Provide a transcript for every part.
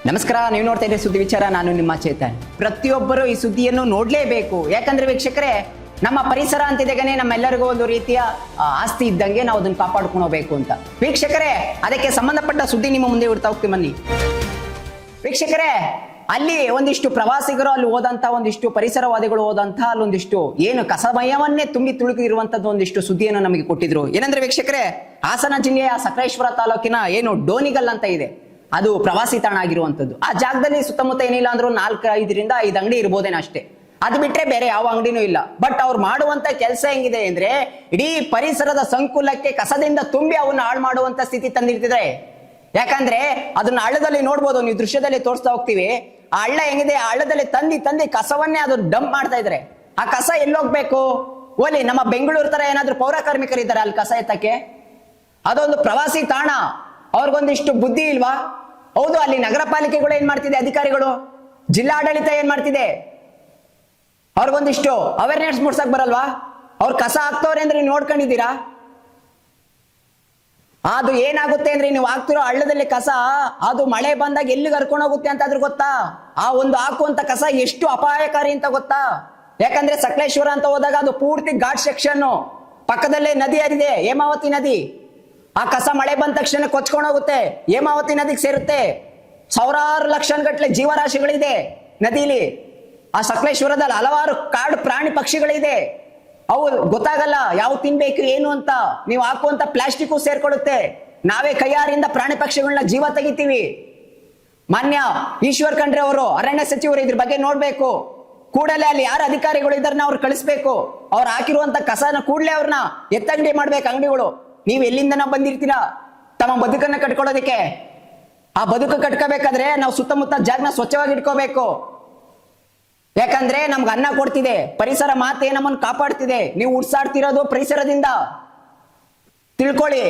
ನಮಸ್ಕಾರ, ನೀವು ನೋಡ್ತಾ ಇದ್ದೀರಿ ಸುದ್ದಿ ವಿಚಾರ. ನಾನು ನಿಮ್ಮ ಚೇತನ್. ಪ್ರತಿಯೊಬ್ಬರು ಈ ಸುದ್ದಿಯನ್ನು ನೋಡ್ಲೇಬೇಕು. ಯಾಕಂದ್ರೆ ವೀಕ್ಷಕರೇ, ನಮ್ಮ ಪರಿಸರ ಅಂತಿದ್ದಾಗನೇ ನಮ್ಮೆಲ್ಲರಿಗೂ ಒಂದು ರೀತಿಯ ಆಸ್ತಿ ಇದ್ದಂಗೆ ನಾವು ಅದನ್ನ ಕಾಪಾಡ್ಕೊಂಡು ಹೋಗ್ಬೇಕು ಅಂತ. ವೀಕ್ಷಕರೇ, ಅದಕ್ಕೆ ಸಂಬಂಧಪಟ್ಟ ಸುದ್ದಿ ನಿಮ್ಮ ಮುಂದೆ ಇಡ್ತಾ ಹೋಗ್ತೀವಿ ಬನ್ನಿ. ವೀಕ್ಷಕರೇ, ಅಲ್ಲಿ ಒಂದಿಷ್ಟು ಪ್ರವಾಸಿಗರು ಅಲ್ಲಿ ಹೋದಂತ ಒಂದಿಷ್ಟು ಪರಿಸರವಾದಿಗಳು ಹೋದಂತ ಅಲ್ಲೊಂದಿಷ್ಟು ಏನು ಕಸಮಯವನ್ನೇ ತುಂಬಿ ತುಳುಕಿರುವಂತದ್ದು ಒಂದಿಷ್ಟು ಸುದ್ದಿಯನ್ನು ನಮಗೆ ಕೊಟ್ಟಿದ್ರು. ಏನಂದ್ರೆ ವೀಕ್ಷಕರೇ, ಹಾಸನ ಜಿಲ್ಲೆಯ ಸಕಲೇಶ್ವರ ತಾಲೂಕಿನ ಏನು ಡೋನಿಗಲ್ ಅಂತ ಇದೆ, ಅದು ಪ್ರವಾಸಿ ತಾಣ ಆಗಿರುವಂತದ್ದು. ಆ ಜಾಗದಲ್ಲಿ ಸುತ್ತಮುತ್ತ ಏನಿಲ್ಲ ಅಂದ್ರೂ 4-5 ಅಂಗಡಿ ಇರ್ಬೋದೇನ ಅಷ್ಟೇ. ಅದು ಬಿಟ್ರೆ ಬೇರೆ ಯಾವ ಅಂಗಡಿನೂ ಇಲ್ಲ. ಬಟ್ ಅವ್ರು ಮಾಡುವಂತ ಕೆಲಸ ಹೆಂಗಿದೆ ಅಂದ್ರೆ, ಇಡೀ ಪರಿಸರದ ಸಂಕುಲಕ್ಕೆ ಕಸದಿಂದ ತುಂಬಿ ಅವನ್ನ ಹಾಳು ಮಾಡುವಂತ ಸ್ಥಿತಿ ತಂದಿರ್ತಿದ್ರೆ. ಯಾಕಂದ್ರೆ ಅದನ್ನ ಹಳ್ಳದಲ್ಲಿ ನೋಡ್ಬೋದು, ನೀವು ದೃಶ್ಯದಲ್ಲಿ ತೋರಿಸ್ತಾ ಹೋಗ್ತೀವಿ. ಆ ಹಳ್ಳ ಹೆಂಗಿದೆ, ಆ ಹಳ್ಳದಲ್ಲಿ ತಂದಿ ಕಸವನ್ನೇ ಅದು ಡಂಪ್ ಮಾಡ್ತಾ ಇದ್ರೆ. ಆ ಕಸ ಎಲ್ಲೋಗ್ಬೇಕು? ಓಲಿ ನಮ್ಮ ಬೆಂಗಳೂರು ತರ ಏನಾದ್ರೂ ಪೌರ ಕಾರ್ಮಿಕರು ಇದ್ದಾರೆ ಅಲ್ಲಿ ಕಸ ಎತ್ತಕ್ಕೆ? ಅದೊಂದು ಪ್ರವಾಸಿ ತಾಣ, ಅವ್ರಿಗೊಂದಿಷ್ಟು ಬುದ್ಧಿ ಇಲ್ವಾ? ಹೌದು, ಅಲ್ಲಿ ನಗರ ಪಾಲಿಕೆಗಳು ಏನ್ ಮಾಡ್ತಿದೆ, ಅಧಿಕಾರಿಗಳು, ಜಿಲ್ಲಾಡಳಿತ ಏನ್ ಮಾಡ್ತಿದೆ, ಅವ್ರಿಗೊಂದಿಷ್ಟು ಅವೇರ್ನೆಸ್ ಮೂಡ್ಸಕ್ ಬರಲ್ವಾ? ಅವ್ರು ಕಸ ಹಾಕ್ತವ್ರೆ ಅಂದ್ರೆ ನೀವು ನೋಡ್ಕೊಂಡಿದ್ದೀರಾ? ಅದು ಏನಾಗುತ್ತೆ ಅಂದ್ರೆ, ನೀವು ಹಾಕ್ತಿರೋ ಹಳ್ಳದಲ್ಲಿ ಕಸ ಅದು ಮಳೆ ಬಂದಾಗ ಎಲ್ಲಿಗೆ ಹರ್ಕೊಂಡು ಹೋಗುತ್ತೆ ಅಂತ ಆದ್ರೂ ಗೊತ್ತಾ? ಆ ಒಂದು ಹಾಕುವಂತ ಕಸ ಎಷ್ಟು ಅಪಾಯಕಾರಿ ಅಂತ ಗೊತ್ತಾ? ಯಾಕಂದ್ರೆ ಸಕಲೇಶ್ವರ ಅಂತ ಹೋದಾಗ ಅದು ಪೂರ್ತಿ ಘಾಟ್ ಸೆಕ್ಷನ್, ಪಕ್ಕದಲ್ಲೇ ನದಿ ಹರಿದೆ, ಹೇಮಾವತಿ ನದಿ. ಆ ಕಸ ಮಳೆ ಬಂದ ತಕ್ಷಣ ಕೊಚ್ಕೊಂಡು ಹೋಗುತ್ತೆ, ಹೇಮಾವತಿ ನದಿಗೆ ಸೇರುತ್ತೆ. ಸಾವಿರಾರು ಲಕ್ಷ ಗಟ್ಟಲೆ ಜೀವರಾಶಿಗಳಿದೆ ನದಿಲಿ. ಆ ಸಕಲೇಶ್ವರದಲ್ಲಿ ಹಲವಾರು ಕಾಡು ಪ್ರಾಣಿ ಪಕ್ಷಿಗಳಿದೆ. ಅವು ಗೊತ್ತಾಗಲ್ಲ ಯಾವ ತಿನ್ಬೇಕು ಏನು ಅಂತ. ನೀವು ಹಾಕುವಂತ ಪ್ಲಾಸ್ಟಿಕ್ ಸೇರ್ಕೊಳ್ಳುತ್ತೆ. ನಾವೇ ಕೈಯಾರಿಂದ ಪ್ರಾಣಿ ಪಕ್ಷಿಗಳನ್ನ ಜೀವ ತೆಗಿತೀವಿ. ಮಾನ್ಯ ಈಶ್ವರ್ ಖಂಡ್ರೆ ಅವರು, ಅರಣ್ಯ ಸಚಿವರು, ಇದ್ರ ಬಗ್ಗೆ ನೋಡ್ಬೇಕು. ಕೂಡಲೇ ಅಲ್ಲಿ ಯಾರು ಅಧಿಕಾರಿಗಳು ಇದ್ದಾರನ್ನ ಅವ್ರು ಕಳಿಸ್ಬೇಕು. ಅವ್ರು ಹಾಕಿರುವಂತ ಕಸನ ಕೂಡಲೇ ಅವ್ರನ್ನ ಎತ್ತಂಗಡಿ ಮಾಡ್ಬೇಕು ಅಂಗಡಿಗಳು. ನೀವು ಎಲ್ಲಿಂದನ ಬಂದಿರ್ತೀರಾ ತಮ್ಮ ಬದುಕನ್ನ ಕಟ್ಕೊಳ್ಳೋದಕ್ಕೆ? ಆ ಬದುಕು ಕಟ್ಕೋಬೇಕಾದ್ರೆ ನಾವು ಸುತ್ತಮುತ್ತ ಜಾಗನ ಸ್ವಚ್ಛವಾಗಿ ಇಟ್ಕೋಬೇಕು. ಯಾಕಂದ್ರೆ ನಮ್ಗೆ ಅನ್ನ ಕೊಡ್ತಿದೆ, ಪರಿಸರ ಮಾತೆ ನಮ್ಮನ್ನು ಕಾಪಾಡ್ತಿದೆ. ನೀವು ಉಡ್ಸಾಡ್ತಿರೋದು ಪರಿಸರದಿಂದ, ತಿಳ್ಕೊಳ್ಳಿ.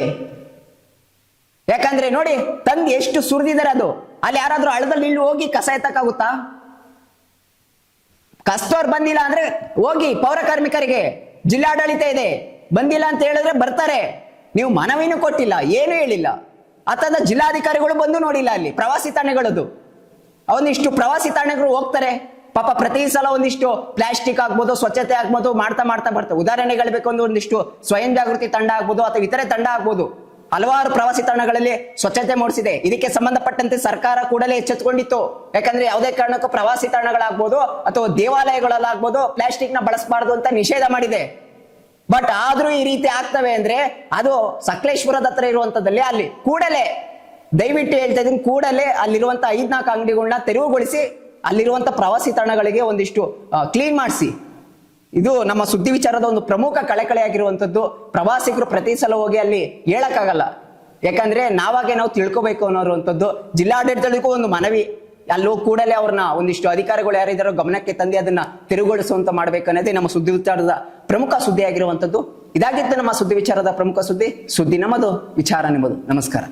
ಯಾಕಂದ್ರೆ ನೋಡಿ, ತಂದು ಎಷ್ಟು ಸುರಿದಿದ್ದಾರೆ. ಅದು ಅಲ್ಲಿ ಯಾರಾದ್ರೂ ಹಳ್ಳದಲ್ಲಿ ಇಲ್ಲಿ ಹೋಗಿ ಕಸ ಎತ್ತಕ್ಕಾಗುತ್ತಾ? ಕಸ್ತೋರ್ ಬಂದಿಲ್ಲ ಅಂದ್ರೆ ಹೋಗಿ ಪೌರ ಕಾರ್ಮಿಕರಿಗೆ ಜಿಲ್ಲಾಡಳಿತ ಇದೆ, ಬಂದಿಲ್ಲ ಅಂತ ಹೇಳಿದ್ರೆ ಬರ್ತಾರೆ. ನೀವು ಮನವಿನೂ ಕೊಟ್ಟಿಲ್ಲ, ಏನು ಹೇಳಿಲ್ಲ. ಅಥವಾ ಜಿಲ್ಲಾಧಿಕಾರಿಗಳು ಬಂದು ನೋಡಿಲ್ಲ. ಅಲ್ಲಿ ಪ್ರವಾಸಿ ತಾಣಗಳದು, ಒಂದಿಷ್ಟು ಪ್ರವಾಸಿ ತಾಣಗಳು ಹೋಗ್ತಾರೆ ಪಾಪ. ಪ್ರತಿ ಸಲ ಒಂದಿಷ್ಟು ಪ್ಲಾಸ್ಟಿಕ್ ಆಗ್ಬೋದು, ಸ್ವಚ್ಛತೆ ಆಗ್ಬೋದು, ಮಾಡ್ತಾ ಬರ್ತಾರೆ. ಉದಾಹರಣೆಗಳು ಬೇಕು ಅಂದ್ರೆ ಒಂದಿಷ್ಟು ಸ್ವಯಂ ಜಾಗೃತಿ ತಂಡ ಆಗ್ಬೋದು ಅಥವಾ ಇತರೆ ತಂಡ ಆಗ್ಬೋದು. ಹಲವಾರು ಪ್ರವಾಸಿ ತಾಣಗಳಲ್ಲಿ ಸ್ವಚ್ಛತೆ ಮೂಡಿಸಿದೆ. ಇದಕ್ಕೆ ಸಂಬಂಧಪಟ್ಟಂತೆ ಸರ್ಕಾರ ಕೂಡಲೇ ಎಚ್ಚೆತ್ತುಕೊಂಡಿತ್ತು. ಯಾಕಂದ್ರೆ ಯಾವುದೇ ಕಾರಣಕ್ಕೂ ಪ್ರವಾಸಿ ತಾಣಗಳಾಗ್ಬೋದು ಅಥವಾ ದೇವಾಲಯಗಳಲ್ಲಾಗ್ಬೋದು ಪ್ಲಾಸ್ಟಿಕ್ ನ ಬಳಸಬಾರದು ಅಂತ ನಿಷೇಧ ಮಾಡಿದೆ. ಬಟ್ ಆದ್ರೂ ಈ ರೀತಿ ಆಗ್ತವೆ ಅಂದ್ರೆ ಅದು ಸಕಲೇಶ್ವರದ ಹತ್ರ ಇರುವಂತದ್ದಲ್ಲಿ ಅಲ್ಲಿ ಕೂಡಲೇ, ದಯವಿಟ್ಟು ಹೇಳ್ತಾ ಇದೀನಿ, ಕೂಡಲೇ ಅಲ್ಲಿರುವಂತ 5-4 ಅಂಗಡಿಗಳನ್ನ ತೆರವುಗೊಳಿಸಿ ಅಲ್ಲಿರುವಂತ ಪ್ರವಾಸಿ ತಾಣಗಳಿಗೆ ಒಂದಿಷ್ಟು ಕ್ಲೀನ್ ಮಾಡಿಸಿ. ಇದು ನಮ್ಮ ಸುದ್ದಿ ವಿಚಾರದ ಒಂದು ಪ್ರಮುಖ ಕಳಕಳಿಯಾಗಿರುವಂತದ್ದು. ಪ್ರವಾಸಿಗರು ಪ್ರತಿ ಸಲ ಹೋಗಿ ಅಲ್ಲಿ ಹೇಳಕ್ಕಾಗಲ್ಲ. ಯಾಕಂದ್ರೆ ನಾವಾಗೆ ನಾವು ತಿಳ್ಕೊಬೇಕು ಅನ್ನೋರುವಂಥದ್ದು. ಜಿಲ್ಲಾಡಳಿತಕ್ಕೂ ಒಂದು ಮನವಿ, ಅಲ್ಲೂ ಕೂಡಲೇ ಅವ್ರನ್ನ ಒಂದಿಷ್ಟು ಅಧಿಕಾರಿಗಳು ಯಾರಿದ್ದಾರೋ ಗಮನಕ್ಕೆ ತಂದು ಅದನ್ನ ತಿರುಗೊಳಿಸುವಂತ ಮಾಡ್ಬೇಕು ಅನ್ನೋದೇ ನಮ್ಮ ಸುದ್ದಿ ವಿಚಾರದ ಪ್ರಮುಖ ಸುದ್ದಿ ಆಗಿರುವಂತದ್ದು. ಇದಾಗಿತ್ತು ನಮ್ಮ ಸುದ್ದಿ ವಿಚಾರದ ಪ್ರಮುಖ ಸುದ್ದಿ. ಸುದ್ದಿ ನಮ್ಮದು, ವಿಚಾರ ನಿಮ್ಮದು. ನಮಸ್ಕಾರ.